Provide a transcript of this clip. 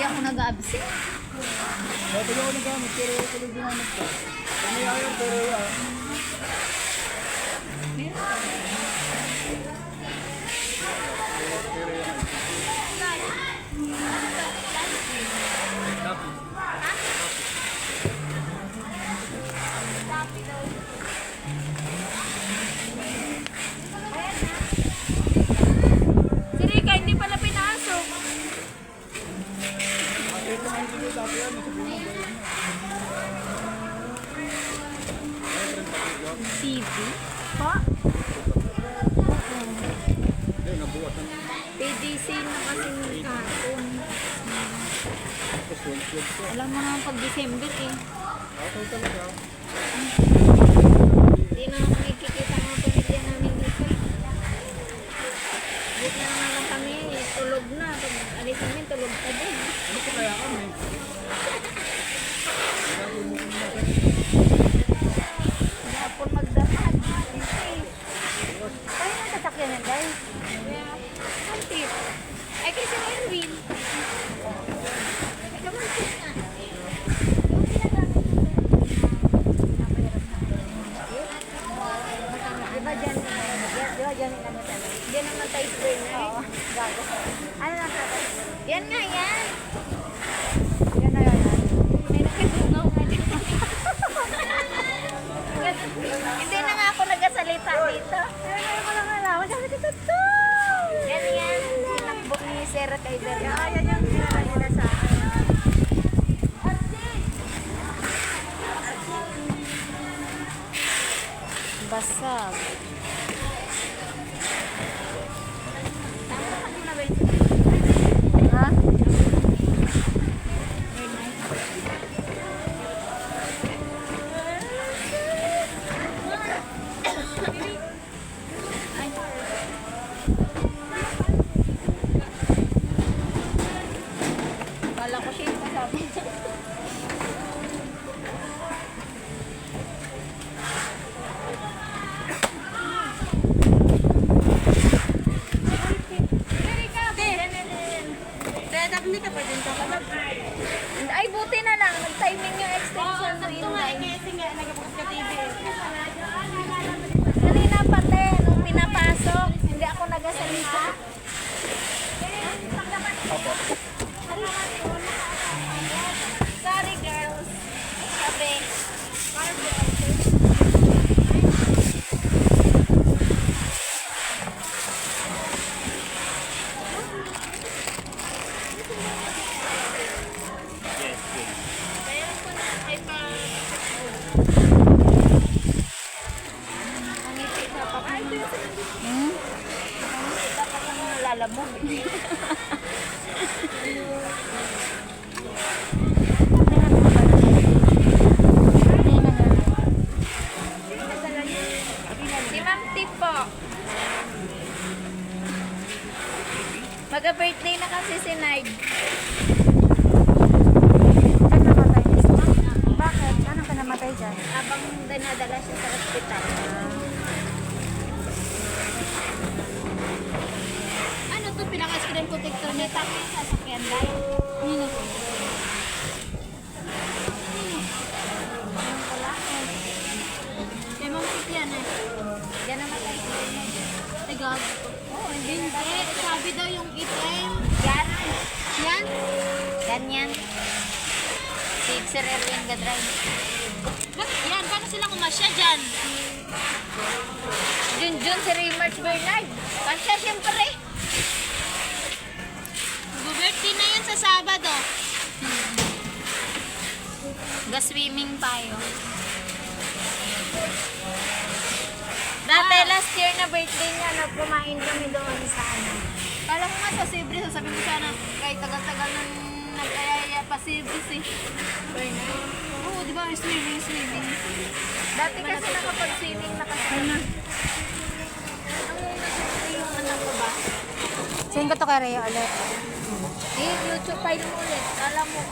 hindi ako nag-absent. Dati ako nagamit, pero tuloy ginamit ka. Ano ayaw, pero Si Rika, hindi pala pinasok. TV? Pa? PDC na kasi ng kahapon. Alam mo nga pag December eh. ako talaga. Hindi na nakikita ng pamilya namin dito eh. Buti na lang kami, tulog na. Pag alis namin, tulog ka din. Ano ko kaya kami? Hapon magdamag. Kaya ang sasakyan yan, guys? Ang tip. Ay, kasi may wheel. Ay, kamantik na. Diba dyan? Diba dyan yung naman tayo? Diyan naman tayo spray na eh. Oo. Gago. Ano lang tayo? Yan nga, yan. Yan na yan. May nakitunaw nga dyan. Hindi na nga ako nagasalita dito. Ano ko lang alaman. Sabi dito to. Yan yan. Sinakbok ni Sarah kay Berna. Yan yung sinala nila sa akin. Basag. Ha? Kala ko siya yung kasama. Hindi ka pa din kapag. Ay, buti na lang. Nag-timing yung extension mo yun. Kasi nga, nagkabukas ka TV. Kanina pati, nung pinapasok, hindi ako nagasalita. Sorry, girls. Sabi. Lalamog. Si Ma'am Tip po. Mag-birthday na kasi si Nard. Saan namatay ni Mama? Bakit? Anong ka namatay dyan? Habang dinadala siya sa ospital. Ano to pinaka-screen protector ni Taki sa sakyan dahil? Yun ito. Kaya mga tip yan eh. Yan namatay si Nard. Ay gago. Oo, hindi. Sabi daw yung item. Yan. Yan? Ganyan. Si Sir Erwin Gadray. Yan, paano sila kumasya dyan? Junjun si Remarch Bernard. Kasya siyempre. Mag-birthday na yun sa Sabado. Ga-swimming tayo. Dati last year na birthday niya, kumain kami doon sa ano. Kala ko nga sa Sibri, sasabihin ko sana kahit tagal-tagal nang nag-ayaya pa Sibris eh. Oo, di ba? Swimming. Dati kasi nakapag-swimming na kasi. Ano? Yung anak ko ba? Saan ko to kay Rhea ulit? Eh, YouTube file mo ulit. Alam mo,